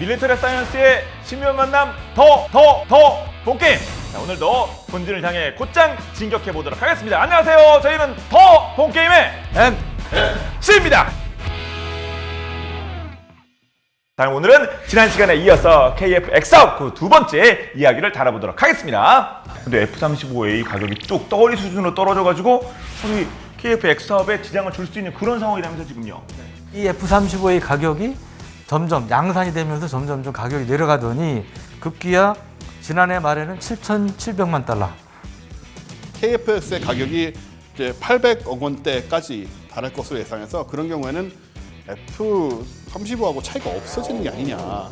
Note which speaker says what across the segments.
Speaker 1: 밀리터리 사이언스의 신비한 만남 더 본게임. 자, 오늘도 본진을 향해 곧장 진격해 보도록 하겠습니다. 안녕하세요. 저희는 더 본게임의 MC입니다. 자, 오늘은 지난 시간에 이어서 KF 엑사업 그 두 번째 이야기를 다뤄보도록 하겠습니다. 근데 F-35A 가격이 뚝 떠오리 수준으로 떨어져가지고 우리 KF 엑사업에 지장을 줄 수 있는 그런 상황이라면서 지금요.
Speaker 2: 이 F-35의 가격이 점점 양산이 되면서 점점 좀 가격이 내려가더니 급기야 지난해 말에는 7,700만 달러.
Speaker 3: KF-X의 가격이 이제 800억 원대까지 달할 것으로 예상해서 그런 경우에는 F-35하고 차이가 없어지는 게 아니냐.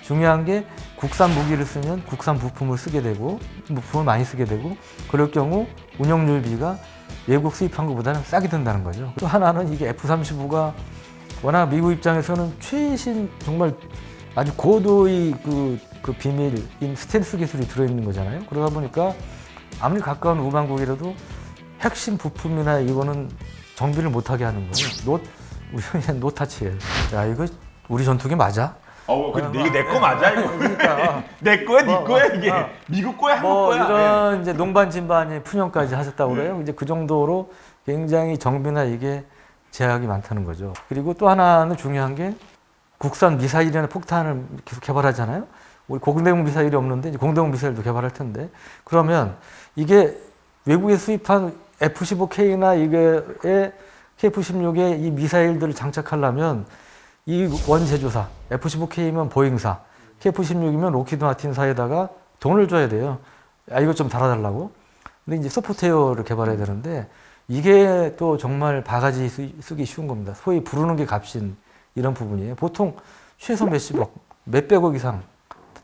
Speaker 2: 중요한 게 국산 무기를 쓰면 국산 부품을 쓰게 되고 부품을 많이 쓰게 되고 그럴 경우 운영률비가 외국 수입한 것보다는 싸게 든다는 거죠. 또 하나는 이게 F-35가 워낙 미국 입장에서는 최신 정말 아주 고도의 그 비밀인 스텔스 기술이 들어있는 거잖아요. 그러다 보니까 아무리 가까운 우방국이라도 핵심 부품이나 이거는 정비를 못하게 하는 거예요. 우리 노타치예요. 야, 이거 우리 전투기 맞아?
Speaker 1: 근데 이거 내 거 맞아? 이거?
Speaker 2: 그러니까
Speaker 1: 내 거야, 네 거야 이게? 미국 거야, 한국 거야?
Speaker 2: 이런 이제 농반진반의 푸념까지 하셨다고 그래요. 이제 그 정도로 굉장히 정비나 이게 제약이 많다는 거죠. 그리고 또 하나는 중요한 게 국산 미사일이나 폭탄을 계속 개발하잖아요. 우리 고공대공 미사일이 없는데 이제 공대공 미사일도 개발할 텐데 그러면 이게 외국에 수입한 F-15K나 이게 KF-16에 이 미사일들을 장착하려면 이 원제조사 F-15K면 보잉사, KF-16이면 로키드 마틴사에다가 돈을 줘야 돼요. 이것 좀 달아달라고. 근데 이제 소프트웨어를 개발해야 되는데 이게 또 정말 바가지 쓰기 쉬운 겁니다. 소위 부르는 게 값인 이런 부분이에요. 보통 최소 몇십억, 몇백억 이상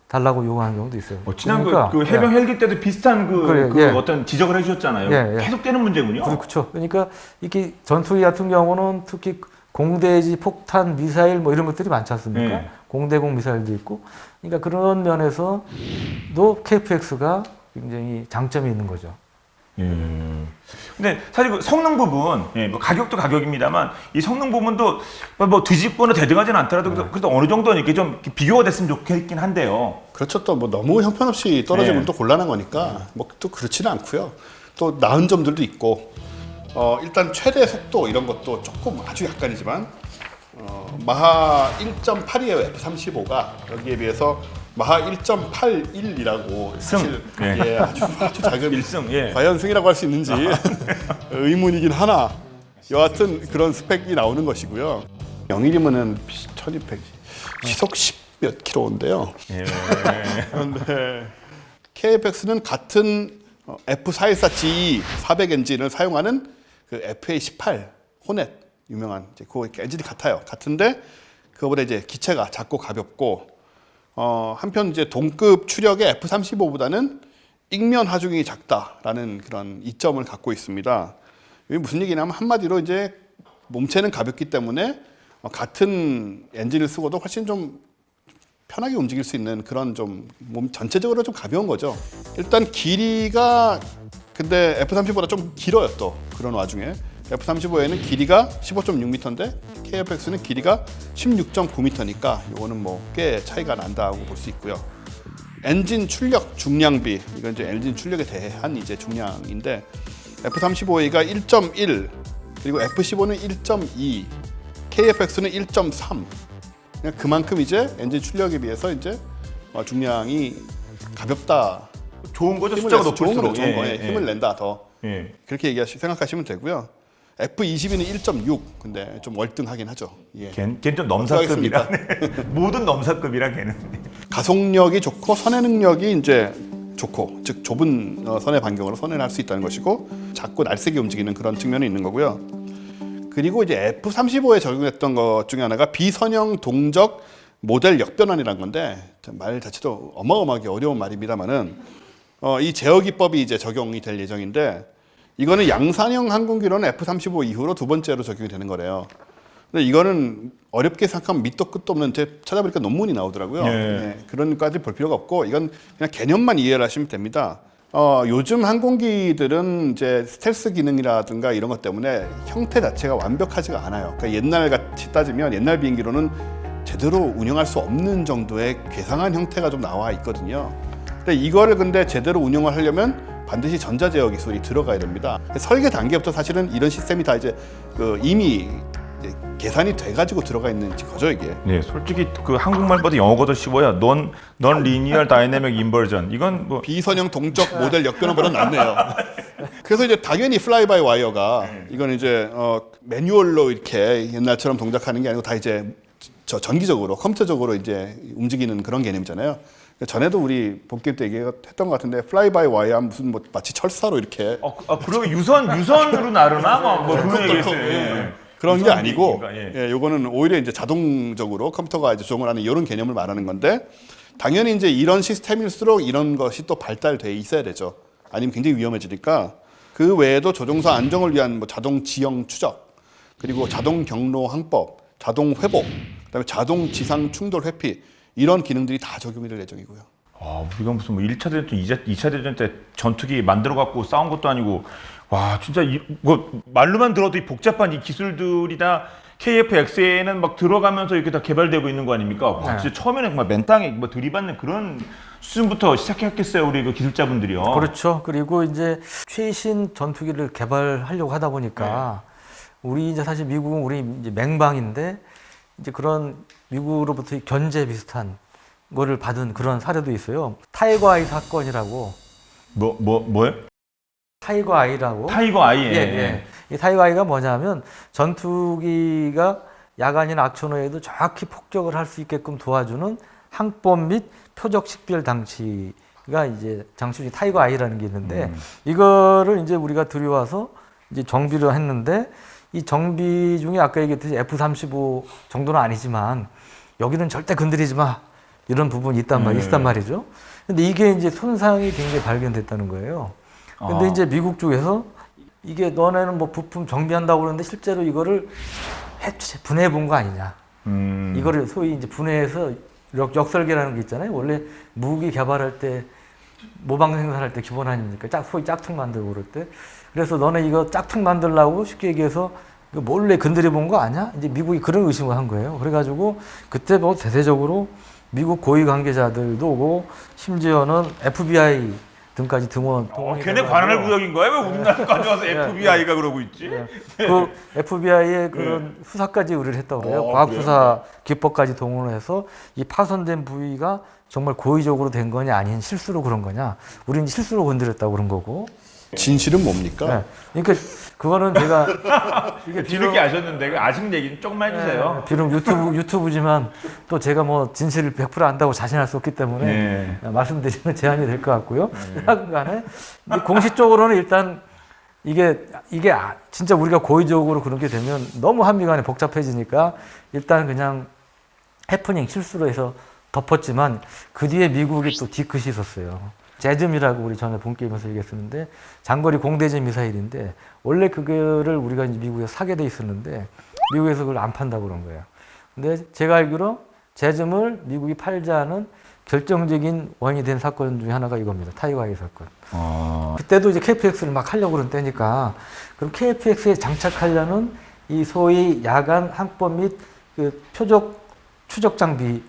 Speaker 2: 달라고 요구하는 경우도 있어요.
Speaker 1: 지난
Speaker 2: 그러니까,
Speaker 1: 그 해병 헬기 때도 비슷한 어떤 지적을 해주셨잖아요. 계속되는 문제군요.
Speaker 2: 그렇죠. 그러니까 이렇게 전투기 같은 경우는 특히 공대지, 폭탄, 미사일 뭐 이런 것들이 많지 않습니까?
Speaker 1: 네.
Speaker 2: 공대공 미사일도 있고. 그러니까 그런 면에서도 KF-X가 굉장히 장점이 있는 거죠.
Speaker 1: 근데 사실 그 성능 부분, 뭐 가격도 가격입니다만 이 성능 부분도 뭐 뒤집거나 대등하지는 않더라도 그래도 어느 정도는 이렇게 좀 비교가 됐으면 좋겠긴 한데요.
Speaker 3: 그렇죠. 또 뭐 너무 형편없이 떨어지면 또 곤란한 거니까 뭐 또 그렇지는 않고요. 또 나은 점들도 있고 일단 최대 속도 이런 것도 조금 아주 약간이지만 마하 1.8이에요. F-35가 여기에 비해서 마하 1.81이라고 사실 아주 작은
Speaker 1: 1승,
Speaker 3: 과연 승이라고 할 수 있는지 의문이긴 하나 여하튼 그런 스펙이 나오는 것이고요. 0일이면은 1200 시속 10몇 킬로인데요. 그런데 KF-X는 같은 F414G 400 엔진을 사용하는 그 FA18 호넷 유명한 이제 그 엔진이 같아요. 같은데 그거보다 이제 기체가 작고 가볍고 한편 이제 동급 추력의 F-35보다는 익면 하중이 작다라는 그런 이점을 갖고 있습니다. 이게 무슨 얘기냐면 한마디로 이제 몸체는 가볍기 때문에 같은 엔진을 쓰고도 훨씬 좀 편하게 움직일 수 있는 그런 좀 몸 전체적으로 좀 가벼운 거죠. 일단 길이가 근데 F-35보다 좀 길어요. 또 그런 와중에 F-35에는 길이가 15.6m인데 KF-X는 길이가 16.9m니까 이거는 뭐 꽤 차이가 난다고 볼 수 있고요. 엔진 출력 중량비 이건 이제 엔진 출력에 대한 이제 중량인데 F-35A가 1.1 그리고 F-15는 1.2 KF-X는 1.3 그냥 그만큼 이제 엔진 출력에 비해서 이제 중량이 가볍다.
Speaker 1: 좋은 거죠. 숫자가 높을수록
Speaker 3: 좋은 거예요. 힘을 낸다 더. 그렇게 생각하시면 되고요. F-22는 1.6 근데 좀 월등하긴 하죠.
Speaker 1: 걔는 좀 넘사급이라. 모든 넘사급이라 걔는.
Speaker 3: 가속력이 좋고 선회 능력이 이제 좋고 즉 좁은 선회 반경으로 선회를 할 수 있다는 것이고 작고 날쌔게 움직이는 그런 측면이 있는 거고요. 그리고 이제 F-35에 적용했던 것 중에 하나가 비선형 동적 모델 역변환이라는 건데 말 자체도 어마어마하게 어려운 말입니다만은 이 제어 기법이 이제 적용이 될 예정인데 이거는 양산형 항공기로는 F-35 이후로 두 번째로 적용이 되는 거래요. 근데 이거는 어렵게 생각하면 밑도 끝도 없는 제 찾아보니까 논문이 나오더라고요. 그런 것까지 볼 필요가 없고 이건 그냥 개념만 이해를 하시면 됩니다. 요즘 항공기들은 이제 스텔스 기능이라든가 이런 것 때문에 형태 자체가 완벽하지가 않아요. 그러니까 옛날 같이 따지면 옛날 비행기로는 제대로 운영할 수 없는 정도의 괴상한 형태가 좀 나와 있거든요. 근데 이거를 근데 제대로 운영을 하려면 반드시 전자제어 기술이 들어가야 됩니다. 설계 단계부터 사실은 이런 시스템이 다 이제 이미 이제 계산이 돼가지고 들어가 있는 거죠 이게.
Speaker 1: 네, 솔직히 그 한국말보다 영어가 더 쉬워요. 넌 리니얼 다이내믹 인버전. 이건 뭐
Speaker 3: 비선형 동적 모델 역변화보다 낫네요. 그래서 이제 당연히 플라이 바이 와이어가 이건 이제 매뉴얼로 이렇게 옛날처럼 동작하는 게 아니고 다 이제 전기적으로 컴퓨터적으로 이제 움직이는 그런 개념이잖아요. 전에도 우리 복귀 때 얘기했던 것 같은데 플라이 바이 와이어 무슨 뭐 마치 철사로 이렇게
Speaker 1: 그리고 유선으로 나르나 뭐 그런 얘기했어요.
Speaker 3: 그런 게 아니고
Speaker 1: 기기인가, 예.
Speaker 3: 요거는 오히려 이제 자동적으로 컴퓨터가 이제 조정을 하는 이런 개념을 말하는 건데 당연히 이제 이런 시스템일수록 이런 것이 또 발달돼 있어야 되죠. 아니면 굉장히 위험해지니까 그 외에도 조종사 안정을 위한 뭐 자동 지형 추적 그리고 자동 경로 항법, 자동 회복, 그다음에 자동 지상 충돌 회피 이런 기능들이 다 적용이 될 예정이고요.
Speaker 1: 우리가 무슨 뭐 1차 대전, 2차 대전 때 전투기 만들어 갖고 싸운 것도 아니고 와 진짜 뭐 말로만 들어도 이 복잡한 이 기술들이 다 KF-X에는 막 들어가면서 이렇게 다 개발되고 있는 거 아닙니까? 와, 진짜 처음에는 정말 맨 땅에 뭐 들이받는 그런 수준부터 시작했겠어요, 우리 그 기술자분들이요.
Speaker 2: 그렇죠. 그리고 이제 최신 전투기를 개발하려고 하다 보니까 우리 이제 사실 미국은 우리 이제 맹방인데 이제 그런 미국으로부터 견제 비슷한 거를 받은 그런 사례도 있어요. 타이거 아이 사건이라고.
Speaker 1: 뭐요?
Speaker 2: 타이거 아이라고.
Speaker 1: 타이거 아이.
Speaker 2: 예. 이 타이거 아이가 뭐냐면 전투기가 야간이나 악천후에도 정확히 폭격을 할 수 있게끔 도와주는 항법 및 표적 식별 장치가 이제 장치 중에 타이거 아이라는 게 있는데 이거를 이제 우리가 들여와서 이제 정비를 했는데 이 정비 중에 아까 얘기했듯이 F-35 정도는 아니지만 여기는 절대 건드리지 마 이런 부분이 있단 말이죠. 근데 이게 이제 손상이 굉장히 발견됐다는 거예요. 근데 이제 미국 쪽에서 이게 너네는 뭐 부품 정비한다고 그러는데 실제로 이거를 분해해 본 거 아니냐. 이거를 소위 이제 분해해서 역설계라는 게 있잖아요. 원래 무기 개발할 때 모방 생산할 때 기본 아닙니까? 소위 짝퉁 만들고 그럴 때. 그래서 너네 이거 짝퉁 만들라고 쉽게 얘기해서 이거 몰래 건드려 본 거 아니야? 이제 미국이 그런 의심을 한 거예요. 그래가지고 그때 뭐 대대적으로 미국 고위 관계자들도 오고 심지어는 FBI 등까지 동원이
Speaker 1: 걔네 관할 구역인 거야? 왜 우리나라까지 와서 FBI가 그러고 있지?
Speaker 2: 그 FBI의 그런 수사까지 의뢰를 했다고 그래요. 과학수사 기법까지 동원해서 이 파손된 부위가 정말 고의적으로 된 거냐 아닌 실수로 그런 거냐. 우리는 실수로 건드렸다고 그런 거고.
Speaker 3: 진실은 뭡니까?
Speaker 2: 그러니까 그거는 제가 이게
Speaker 1: 뒤늦게 아셨는데 아직 얘기는 조금만 해주세요.
Speaker 2: 비록 유튜브지만 또 제가 뭐 진실을 100% 안다고 자신할 수 없기 때문에 말씀드리는 제한이 될 것 같고요. 하여간에 공식적으로는 일단 이게 진짜 우리가 고의적으로 그렇게 되면 너무 한미간에 복잡해지니까 일단 그냥 해프닝 실수로 해서 덮었지만 그 뒤에 미국이 또 뒤끝이 있었어요. 제즘이라고 우리 전에 본 게임에서 얘기했었는데 장거리 공대지 미사일인데 원래 그거를 우리가 이제 미국에서 사게 돼 있었는데 미국에서 그걸 안 판다고 그런 거예요. 근데 제가 알기로 제즘을 미국이 팔자는 결정적인 원인이 된 사건 중에 하나가 이겁니다. 타이거 아이 사건. 그때도 이제 KF-X를 막 하려고 그런 때니까 그럼 KF-X에 장착하려는 이 소위 야간 항법 및 그 표적 추적 장비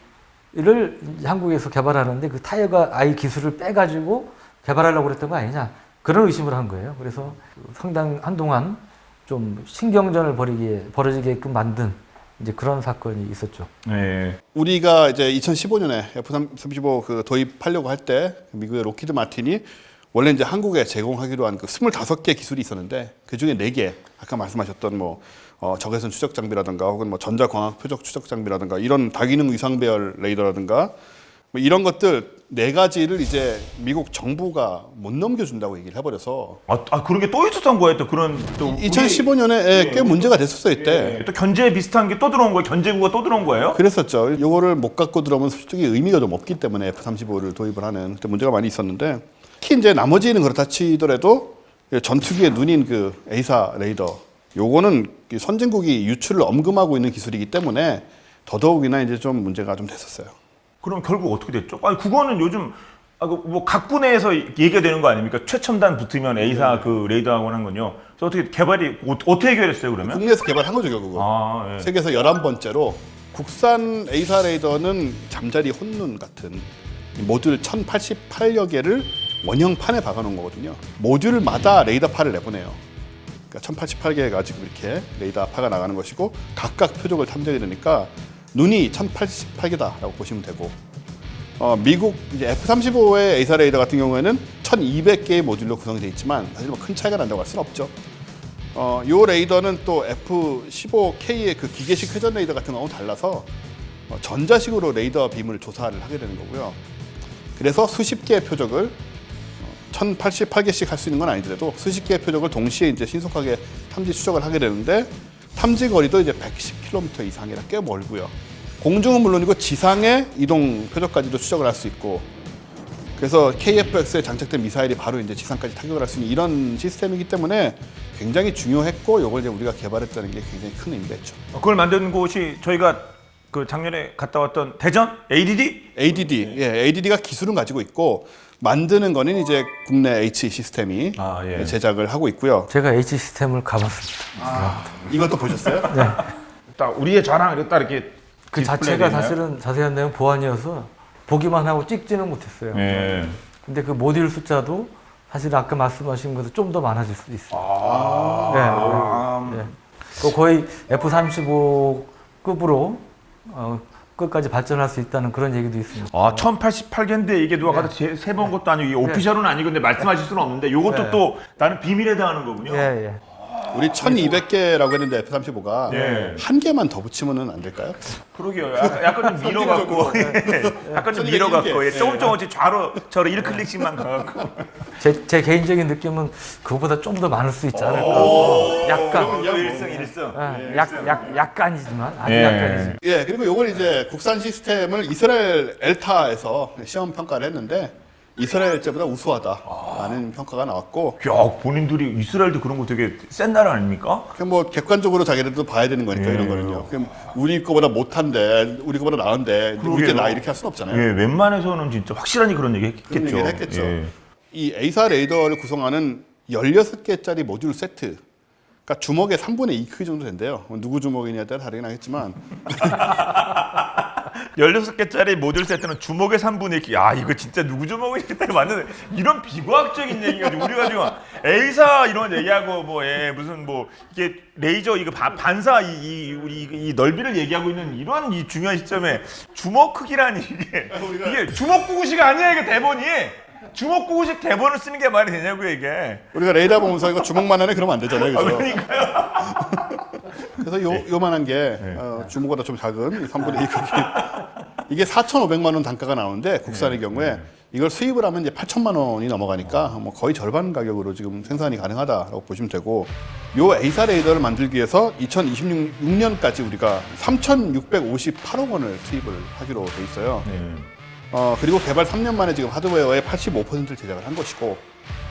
Speaker 2: 를 한국에서 개발하는데 그 타이거 아이 기술을 빼가지고 개발하려고 그랬던 거 아니냐 그런 의심을 한 거예요. 그래서 상당 한동안 좀 신경전을 벌어지게끔 만든 이제 그런 사건이 있었죠.
Speaker 1: 네.
Speaker 3: 우리가 이제 2015년에 F-35 그 도입하려고 할 때 미국의 록히드 마틴이 원래 이제 한국에 제공하기로 한 그 25개 기술이 있었는데 그 중에 4개 아까 말씀하셨던 뭐 적외선 추적 장비라든가 혹은 뭐 전자광학 표적 추적 장비라든가 이런 다기능 위상 배열 레이더라든가 뭐 이런 것들 4가지를 이제 미국 정부가 못 넘겨준다고 얘기를 해버려서
Speaker 1: 그런 게 또 있었던 거예요. 또 그런 또
Speaker 3: 2015년에 꽤 문제가 됐었어요 이때.
Speaker 1: 또 견제 비슷한 게 또 들어온 거예요. 견제구가 또 들어온 거예요.
Speaker 3: 그랬었죠. 이거를 못 갖고 들어오면 솔직히 의미가 좀 없기 때문에 F-35를 도입을 하는 그때 문제가 많이 있었는데 특히 이제 나머지는 그렇다 치더라도 전투기의 눈인 그 A사 레이더 요거는 선진국이 유출을 엄금하고 있는 기술이기 때문에 더더욱이나 이제 좀 문제가 좀 됐었어요.
Speaker 1: 그럼 결국 어떻게 됐죠? 아니 그거는 요즘 뭐 각국 내에서 얘기가 되는 거 아닙니까? 최첨단 붙으면 A사 그 레이더하고 하는 건요. 그래서 어떻게 개발이 어떻게 해결했어요 그러면?
Speaker 3: 국내에서 개발한 거죠 결국은.
Speaker 1: 예.
Speaker 3: 세계에서 11번째로 국산 A사 레이더는 잠자리 혼눈 같은 모듈 1088여 개를 원형판에 박아놓은 거거든요. 모듈마다 레이더파를 내보내요. 그러니까 1088개가 지금 이렇게 레이더파가 나가는 것이고 각각 표적을 탐색이 되니까 눈이 1088개다라고 보시면 되고 미국 이제 F-35의 A사 레이더 같은 경우에는 1200개의 모듈로 구성이 되어 있지만 사실 뭐 큰 차이가 난다고 할 수는 없죠. 이 레이더는 또 F-15K의 그 기계식 회전 레이더 같은 거하고 달라서 전자식으로 레이더 빔을 조사를 하게 되는 거고요. 그래서 수십 개의 표적을 1088개씩 할 수 있는 건 아니더라도 수십 개의 표적을 동시에 이제 신속하게 탐지 추적을 하게 되는데 탐지 거리도 이제 110km 이상이라 꽤 멀고요. 공중은 물론이고 지상의 이동 표적까지도 추적을 할 수 있고 그래서 KF-X에 장착된 미사일이 바로 이제 지상까지 타격을 할 수 있는 이런 시스템이기 때문에 굉장히 중요했고 이걸 이제 우리가 개발했다는 게 굉장히 큰 의미가 있죠.
Speaker 1: 그걸 만든 곳이 저희가 그 작년에 갔다 왔던 대전 ADD?
Speaker 3: ADD가 기술은 가지고 있고 만드는 거는 이제 국내 H 시스템이
Speaker 1: 예.
Speaker 3: 제작을 하고 있고요.
Speaker 2: 제가 H 시스템을 가봤습니다.
Speaker 3: 이것도 보셨어요?
Speaker 2: 네.
Speaker 1: 딱 우리의 자랑 이렇게
Speaker 2: 그 자체가 사실은 자세한 내용 보안이어서 보기만 하고 찍지는 못했어요.
Speaker 1: 예.
Speaker 2: 근데 그 모듈 숫자도 사실 아까 말씀하신 것보다 좀 더 많아질 수도 있어요. 네. 그 거의 F-35급으로 끝까지 발전할 수 있다는 그런 얘기도 있습니다.
Speaker 1: 1088개인데 이게 누가 가서 세 번 것도 아니고 이게 오피셜은 아니고 근데 말씀하실 수는 없는데 이것도
Speaker 2: 네.
Speaker 1: 또 나는 비밀에 대하는 거군요.
Speaker 2: 예.
Speaker 3: 우리 1200개라고 했는데 F-35가
Speaker 1: 예.
Speaker 3: 한 개만 더 붙이면 안 될까요?
Speaker 1: 그러게요. 약간 좀 밀어갖고, 약간 좀 밀어갖고, 조금씩 좌로 1클릭씩만 가갖고.
Speaker 2: 제 개인적인 느낌은 그거보다 좀 더 많을 수 있지 않을까. 약간.
Speaker 1: 일승.
Speaker 2: 약간이지만 아주
Speaker 1: 예.
Speaker 2: 약간이지.
Speaker 3: 예, 그리고 이걸 이제 국산 시스템을 이스라엘 엘타에서 시험 평가를 했는데 이스라엘제보다 우수하다라는 평가가 나왔고
Speaker 1: 야, 본인들이 이스라엘도 그런 거 되게 센 나라 아닙니까?
Speaker 3: 그냥 뭐 객관적으로 자기들도 봐야 되는 거니까
Speaker 1: 예.
Speaker 3: 이런 거는요. 그럼 우리 거보다 못한데 우리 거보다 나은데 우리 게 나 이렇게 할 수는 없잖아요.
Speaker 1: 예, 웬만해서는 진짜 확실하니 그런 얘기 했겠죠.
Speaker 3: 그런 얘기를 했겠죠.
Speaker 1: 예.
Speaker 3: 이 A사 레이더를 구성하는 16개짜리 모듈 세트, 그러니까 주먹의 3분의 2 크기 정도 된대요. 누구 주먹이냐에 따라 다르긴 하겠지만
Speaker 1: 16개짜리 모듈 세트는 주먹의 3분의 1. 야, 이거 진짜 누구 주먹이겠다 맞는 이런 비과학적인 얘기가 우리가 지금 A사 이런 얘기하고 무슨 이게 레이저 이거 반사 이 넓이를 얘기하고 있는 이런 이 중요한 시점에 주먹 크기라니 이게 주먹 구구식 아니야 이게 대본이. 주먹 구구식 대본을 쓰는 게 말이 되냐고요 이게.
Speaker 3: 우리가 레이더 보면서 이거 주먹만 하네 그러면 안 되잖아요. 그죠?
Speaker 1: 그러니까요.
Speaker 3: 그래서 요만한 게 주먹보다 좀 작은 3분의 2 크기. 이게 4,500만 원 단가가 나오는데 국산의 경우에 이걸 수입을 하면 이제 8천만 원이 넘어가니까 뭐 거의 절반 가격으로 지금 생산이 가능하다라고 보시면 되고 요 A사 레이더를 만들기 위해서 2026년까지 우리가 3,658억 원을 투입을 하기로 돼 있어요. 그리고 개발 3년 만에 지금 하드웨어의 85%를 제작을 한 것이고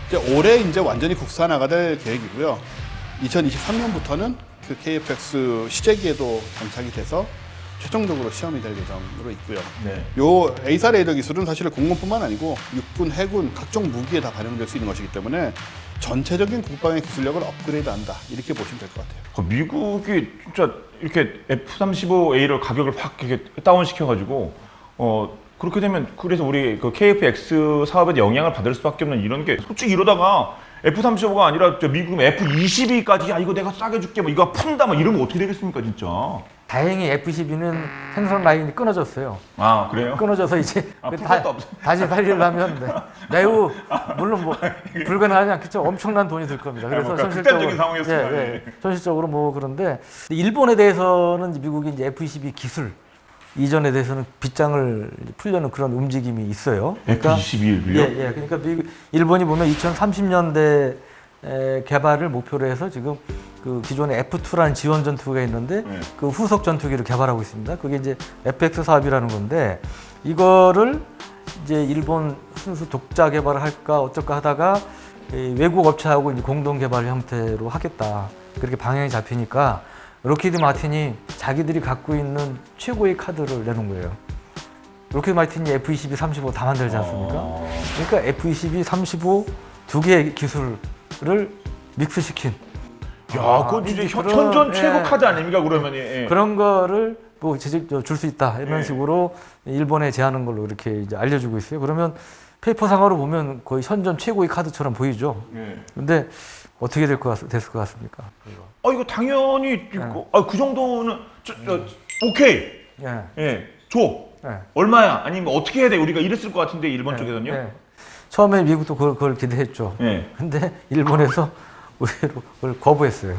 Speaker 3: 이제 올해 이제 완전히 국산화가 될 계획이고요. 2023년부터는 그 KF-X 시제기에도 장착이 돼서 최종적으로 시험이 될 예정으로 있고요.
Speaker 1: 네.
Speaker 3: 요 A사 레이더 기술은 사실 공군뿐만 아니고 육군, 해군 각종 무기에 다 발용될 수 있는 것이기 때문에 전체적인 국방의 기술력을 업그레이드한다 이렇게 보시면 될 것 같아요.
Speaker 1: 미국이 진짜 이렇게 F-35A를 가격을 확 이렇게 다운시켜가지고 그렇게 되면 그래서 우리 그 KF-X 사업에 영향을 받을 수밖에 없는 이런 게 솔직히 이러다가 F-35가 아니라 미국 F-22까지 야 이거 내가 싸게 줄게 이거 푼다 이러면 어떻게 되겠습니까 진짜?
Speaker 2: 다행히 F-12는 생산 라인이 끊어졌어요.
Speaker 1: 아 그래요?
Speaker 2: 끊어져서 이제
Speaker 1: 풀것도 없어.
Speaker 2: 다시 살리려면 매우 물론 불가능하지 않겠죠. 엄청난 돈이 들 겁니다. 그래서
Speaker 1: 극단적인 상황이었습니다.
Speaker 2: 현실적으로 그런데 일본에 대해서는 미국이 이제 F-22 기술 이전에 대해서는 빗장을 풀려는 그런 움직임이 있어요. 그러니까
Speaker 1: F-22를요?
Speaker 2: 그러니까 일본이 보면 2030년대 개발을 목표로 해서 지금 그 기존에 F2라는 지원 전투기가 있는데 그 후속 전투기를 개발하고 있습니다. 그게 이제 FX 사업이라는 건데 이거를 이제 일본 순수 독자 개발을 할까 어쩔까 하다가 외국 업체하고 이제 공동 개발 형태로 하겠다. 그렇게 방향이 잡히니까 로키드 마틴이 자기들이 갖고 있는 최고의 카드를 내놓은 거예요. 로키드 마틴이 F-22, 35 다 만들지 않습니까? 그러니까 F-22, 35 두 개의 기술을 믹스시킨.
Speaker 1: 야, 그건 진짜 현존 최고 카드 아닙니까 그러면?
Speaker 2: 그런 거를 줄 수 있다 이런 식으로 일본에 제안한 걸로 이렇게 이제 알려주고 있어요. 그러면 페이퍼상으로 보면 거의 현존 최고의 카드처럼 보이죠. 근데 어떻게 됐을 것 같습니까?
Speaker 1: 이거 당연히 그 정도는 오케이. 줘. 얼마야? 아니면 어떻게 해야 돼? 우리가 이랬을 것 같은데 일본 쪽에서는요.
Speaker 2: 처음에 미국도 그걸 기대했죠. 근데 일본에서 의외로 그걸 거부했어요.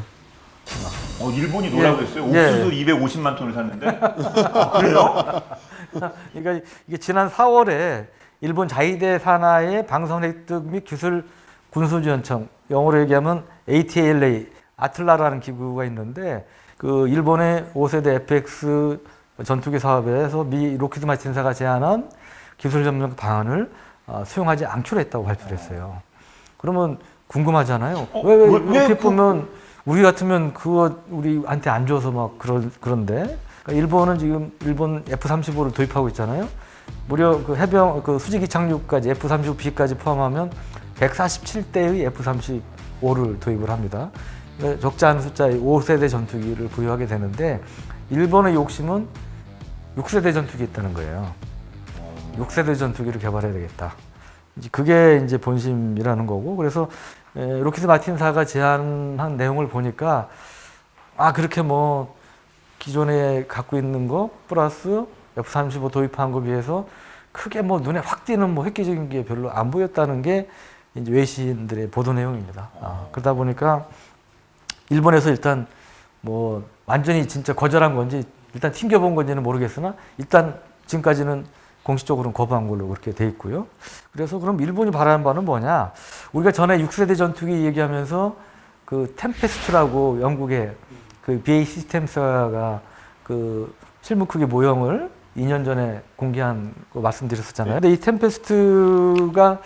Speaker 1: 일본이 뭐라고 했어요? 옥수수 250만 톤을 샀는데? 그래요?
Speaker 2: 그러니까 이게 지난 4월에 일본 자위대 산하의 방산 획득 및 기술 군수지원청, 영어로 얘기하면 ATLA, 아틀라라는 기구가 있는데 그 일본의 5세대 FX 전투기 사업에서 미 로키드 마틴사가 제안한 기술 협력 방안을 수용하지 않기로 했다고 발표를 했어요. 그러면 궁금하잖아요. 왜 이렇게 보면 우리 같으면 그거 우리한테 안 줘서 막 그런데 그러니까 일본은 지금 일본 F-35를 도입하고 있잖아요. 무려 그 해병 그 수직이 착륙까지 F-35B까지 포함하면 147대의 F-35를 도입을 합니다. 그러니까 적지 않은 숫자의 5세대 전투기를 보유하게 되는데 일본의 욕심은 6세대 전투기 있다는 거예요. 6세대 전투기를 개발해야 되겠다. 그게 이제 본심이라는 거고, 그래서 로키드 마틴사가 제안한 내용을 보니까 그렇게 뭐 기존에 갖고 있는 거 플러스 F-35 도입한 거 비해서 크게 뭐 눈에 확 띄는 뭐 획기적인 게 별로 안 보였다는 게 이제 외신들의 보도 내용입니다. 그러다 보니까 일본에서 일단 뭐 완전히 진짜 거절한 건지 일단 튕겨본 건지는 모르겠으나 일단 지금까지는 공식적으로는 거부한 걸로 그렇게 돼 있고요. 그래서 그럼 일본이 바라는 바는 뭐냐? 우리가 전에 6세대 전투기 얘기하면서 그 템페스트라고 영국의 그 BAE 시스템스가 그 실무 크기 모형을 2년 전에 공개한 거 말씀드렸었잖아요. 근데 이 템페스트가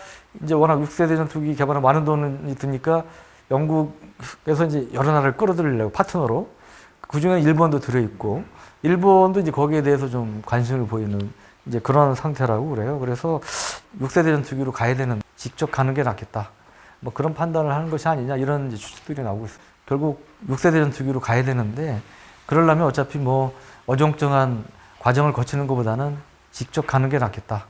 Speaker 2: 이제 워낙 6세대 전투기 개발에 많은 돈이 드니까 영국에서 이제 여러 나라를 끌어들이려고 파트너로 그중에 일본도 들어있고 일본도 이제 거기에 대해서 좀 관심을 보이는 이제 그런 상태라고 그래요. 그래서 6세대 전투기로 가야 되는 직접 가는 게 낫겠다. 뭐 그런 판단을 하는 것이 아니냐 이런 이제 추측들이 나오고 있어요. 결국 6세대 전투기로 가야 되는데 그러려면 어차피 뭐 어정쩡한 과정을 거치는 것보다는 직접 가는 게 낫겠다.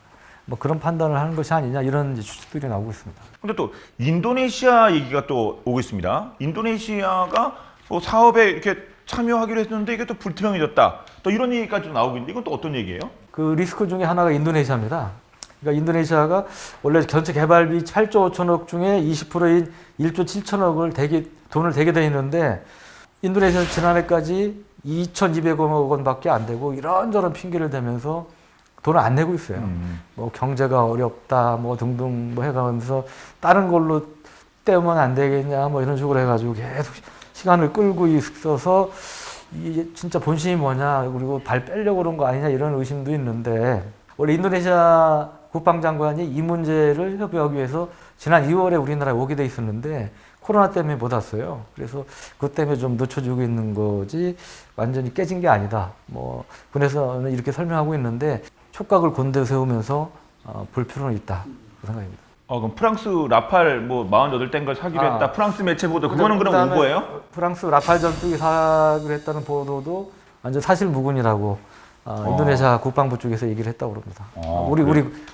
Speaker 2: 뭐 그런 판단을 하는 것이 아니냐 이런 이제 추측들이 나오고 있습니다.
Speaker 1: 근데 또 인도네시아 얘기가 또 오고 있습니다. 인도네시아가 뭐 사업에 이렇게 참여하기로 했는데 이게 또 불투명해졌다. 또 이런 얘기까지 나오고 있는데 이건 또 어떤 얘기예요?
Speaker 2: 그 리스크 중에 하나가 인도네시아입니다. 그러니까 인도네시아가 원래 전체 개발비 8조 5천억 중에 20%인 1조 7천억을 돈을 대게 돼 있는데 인도네시아는 지난해까지 2,200억 원밖에 안 되고 이런저런 핑계를 대면서 돈을 안 내고 있어요. 뭐 경제가 어렵다 뭐 등등 뭐 해가면서 다른 걸로 때우면 안 되겠냐 뭐 이런 식으로 해가지고 계속 시간을 끌고 있어서 이게 진짜 본심이 뭐냐 그리고 발 빼려고 그런 거 아니냐 이런 의심도 있는데 원래 인도네시아 국방장관이 이 문제를 협의하기 위해서 지난 2월에 우리나라에 오게 돼 있었는데 코로나 때문에 못 왔어요. 그래서 그것 때문에 좀 늦춰지고 있는 거지 완전히 깨진 게 아니다. 뭐 군에서는 이렇게 설명하고 있는데 촉각을 곤대 세우면서 볼 필요는 있다. 그 생각입니다.
Speaker 1: 그럼 프랑스 라팔 뭐 48대인 걸 사기로 했다. 프랑스 매체 보도 그거는 그럼 오보예요?
Speaker 2: 프랑스 라팔 전투기 사기로 했다는 보도도 완전 사실무근이라고 인도네시아 국방부 쪽에서 얘기를 했다고 그럽니다.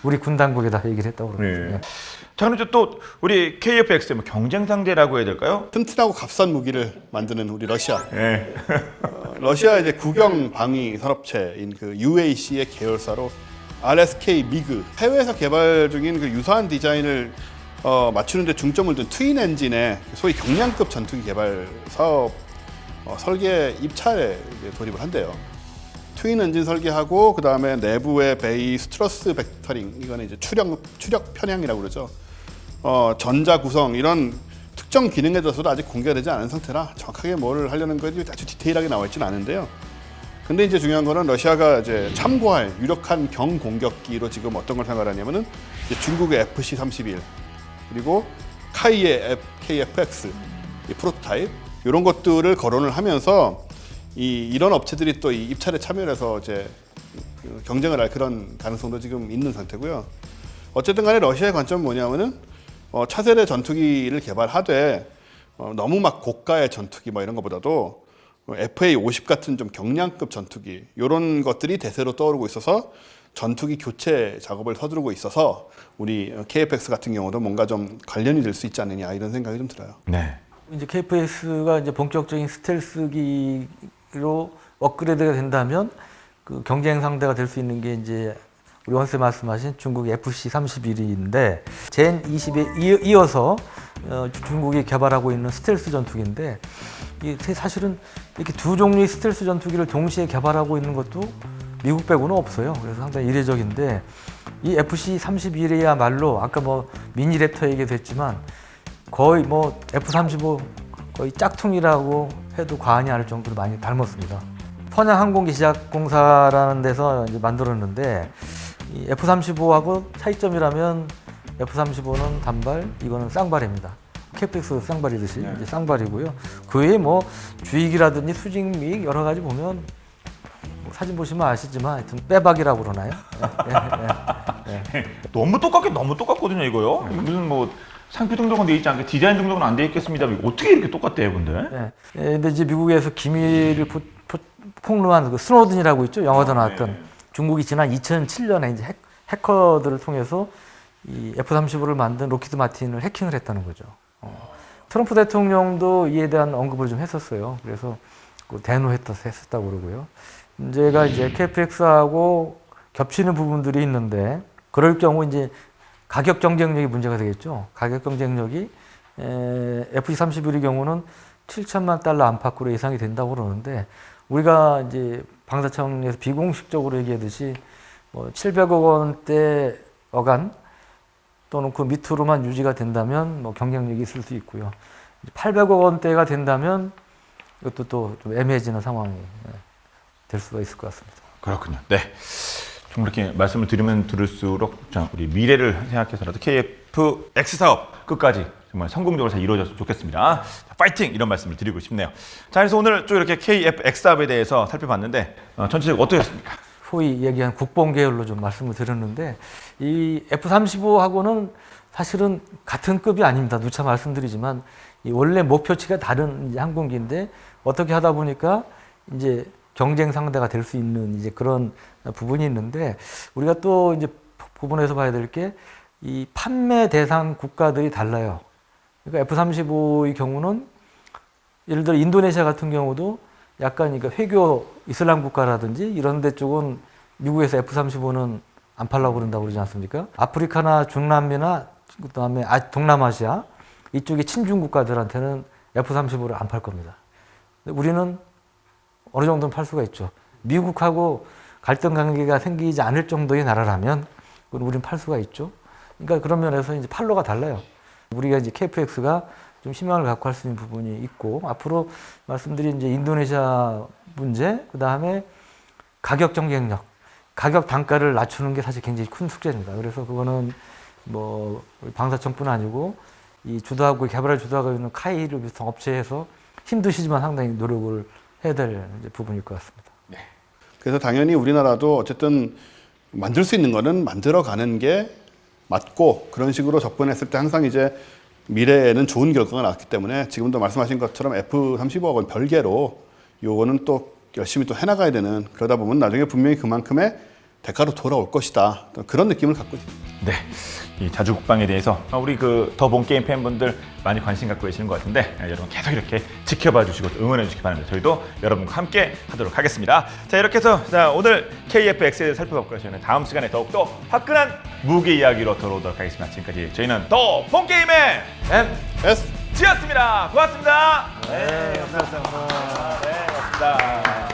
Speaker 2: 우리 군 당국에다 얘기를 했다고 그럽니다. 네.
Speaker 1: 자, 그럼 이제 또 우리 KF-X 뭐 경쟁 상대라고 해야 될까요?
Speaker 3: 튼튼하고 값싼 무기를 만드는 우리 러시아.
Speaker 1: 네.
Speaker 3: 러시아 이제 국영 방위 산업체인 그 UAC의 계열사로 RSK 미그 해외에서 개발 중인 그 유사한 디자인을 맞추는데 중점을 둔 트윈 엔진의 소위 경량급 전투기 개발 사업 설계 입찰에 돌입을 한대요. 트윈 엔진 설계하고 그 다음에 내부의 베이 스트러스 벡터링 이거는 이제 추력 편향이라고 그러죠. 전자 구성 이런 특정 기능에 대해서도 아직 공개가 되지 않은 상태라 정확하게 뭘 하려는 건지 아주 디테일하게 나와 있지는 않은데요. 근데 이제 중요한 거는 러시아가 이제 참고할 유력한 경공격기로 지금 어떤 걸 생각하냐면은 중국의 FC-31 그리고 카이의 KF-X 이 프로토타입 이런 것들을 거론을 하면서 이런 업체들이 또 이 입찰에 참여해서 이제 경쟁을 할 그런 가능성도 지금 있는 상태고요. 어쨌든 간에 러시아의 관점은 뭐냐면은 차세대 전투기를 개발하되 너무 막 고가의 전투기 뭐 이런 것보다도 FA50 같은 좀 경량급 전투기 이런 것들이 대세로 떠오르고 있어서 전투기 교체 작업을 서두르고 있어서 우리 KF-X 같은 경우도 뭔가 좀 관련이 될 수 있지 않느냐 이런 생각이 좀 들어요.
Speaker 1: 네.
Speaker 2: 이제 KF-X가 이제 본격적인 스텔스기로 업그레이드가 된다면 그 경쟁 상대가 될 수 있는 게 이제 우리 원세 말씀하신 중국 FC-31인데 젠 20에 이어서 중국이 개발하고 있는 스텔스 전투기인데 이 사실은 이렇게 두 종류의 스텔스 전투기를 동시에 개발하고 있는 것도 미국 빼고는 없어요. 그래서 상당히 이례적인데 이 FC-31이야말로 아까 뭐 미니랩터 얘기도 했지만 거의 뭐 F-35 거의 짝퉁이라고 해도 과언이 아닐 정도로 많이 닮았습니다. 선양 항공기 제작공사라는 데서 이제 만들었는데 이 F-35하고 차이점이라면 F-35는 단발, 이거는 쌍발입니다. KF-X 쌍발이듯이 이제 쌍발이고요. 그 외에 뭐 주익이라든지 수직미 여러 가지 보면 뭐 사진 보시면 아시지만 하여튼 빼박이라고 그러나요?
Speaker 1: 너무 똑같거든요, 이거요. 이거 무슨 뭐 상표 등록은 돼 있지 않게 디자인 등록은 안 돼 있겠습니다. 이거 어떻게 이렇게 똑같대요, 근데?
Speaker 2: 근데 이제 미국에서 기밀을 폭로한 그 스노든이라고 있죠. 영화도 나왔던. 중국이 지난 2007년에 이제 해커들을 통해서 이 F-35를 만든 로키드 마틴을 해킹을 했다는 거죠. 트럼프 대통령도 이에 대한 언급을 좀 했었어요. 그래서 대노했었다고 그러고요. 문제가 이제 KF-X하고 겹치는 부분들이 있는데 그럴 경우 이제 가격 경쟁력이 문제가 되겠죠. 가격 경쟁력이 F-31의 경우는 7천만 달러 안팎으로 예상이 된다고 그러는데 우리가 이제 방사청에서 비공식적으로 얘기하듯이 뭐 700억 원대 어간 또는 그 밑으로만 유지가 된다면 뭐 경쟁력이 있을 수 있고요. 800억 원대가 된다면 이것도 또 좀 애매해지는 상황이 될 수가 있을 것 같습니다.
Speaker 1: 그렇군요. 네. 좀 이렇게 말씀을 드리면 들을수록 자, 우리 미래를 생각해서라도 KF-X 사업 끝까지 정말 성공적으로 잘 이루어졌으면 좋겠습니다. 자, 파이팅! 이런 말씀을 드리고 싶네요. 자, 그래서 오늘 쭉 이렇게 KF-X 사업에 대해서 살펴봤는데 전체적으로 어떠셨습니까?
Speaker 2: 소위 얘기한 국뽕 계열로 좀 말씀을 드렸는데 이 F-35하고는 사실은 같은 급이 아닙니다. 누차 말씀드리지만 이 원래 목표치가 다른 이제 항공기인데 어떻게 하다 보니까 이제 경쟁 상대가 될 수 있는 이제 그런 부분이 있는데 우리가 또 이제 부분에서 봐야 될 게 이 판매 대상 국가들이 달라요. 그러니까 F-35의 경우는 예를 들어 인도네시아 같은 경우도 약간 그러니까 회교 이슬람 국가라든지 이런 데 쪽은 미국에서 F-35는 안 팔라고 그런다고 그러지 않습니까? 아프리카나 중남미나 그다음에 동남아시아 이쪽의 친중 국가들한테는 F-35를 안 팔 겁니다. 우리는 어느 정도는 팔 수가 있죠. 미국하고 갈등 관계가 생기지 않을 정도의 나라라면 그건 우리는 팔 수가 있죠. 그러니까 그런 면에서 이제 판로가 달라요. 우리가 이제 KF-X가 좀 희망을 갖고 할 수 있는 부분이 있고 앞으로 말씀드린 이제 인도네시아 문제, 그 다음에 가격 경쟁력, 가격 단가를 낮추는 게 사실 굉장히 큰 숙제입니다. 그래서 그거는 뭐 방사청뿐 아니고 이 주도하고 개발을 주도하고 있는 카이를 비슷한 업체에서 힘드시지만 상당히 노력을 해야 될 이제 부분일 것 같습니다.
Speaker 3: 네. 그래서 당연히 우리나라도 어쨌든 만들 수 있는 거는 만들어가는 게 맞고 그런 식으로 접근했을 때 항상 이제 미래에는 좋은 결과가 나왔기 때문에 지금도 말씀하신 것처럼 F-35하고는 별개로 요거는 또 열심히 또 해나가야 되는 그러다 보면 나중에 분명히 그만큼의 대가로 돌아올 것이다. 그런 느낌을 갖고 있습니다.
Speaker 1: 네. 이 자주 국방에 대해서 우리 그 더 본 게임 팬분들 많이 관심 갖고 계시는 것 같은데 여러분 계속 이렇게 지켜봐 주시고 응원해 주시기 바랍니다. 저희도 여러분과 함께 하도록 하겠습니다. 자, 이렇게 해서 자, 오늘 KF-X에 대해서 살펴봤고요. 저희는 다음 시간에 더욱더 화끈한 무기 이야기로 돌아오도록 하겠습니다. 지금까지 저희는 더 본 게임의
Speaker 3: S
Speaker 1: 지였습니다. 고맙습니다.
Speaker 2: 네, 감사합니다.
Speaker 1: 네, 고맙습니다.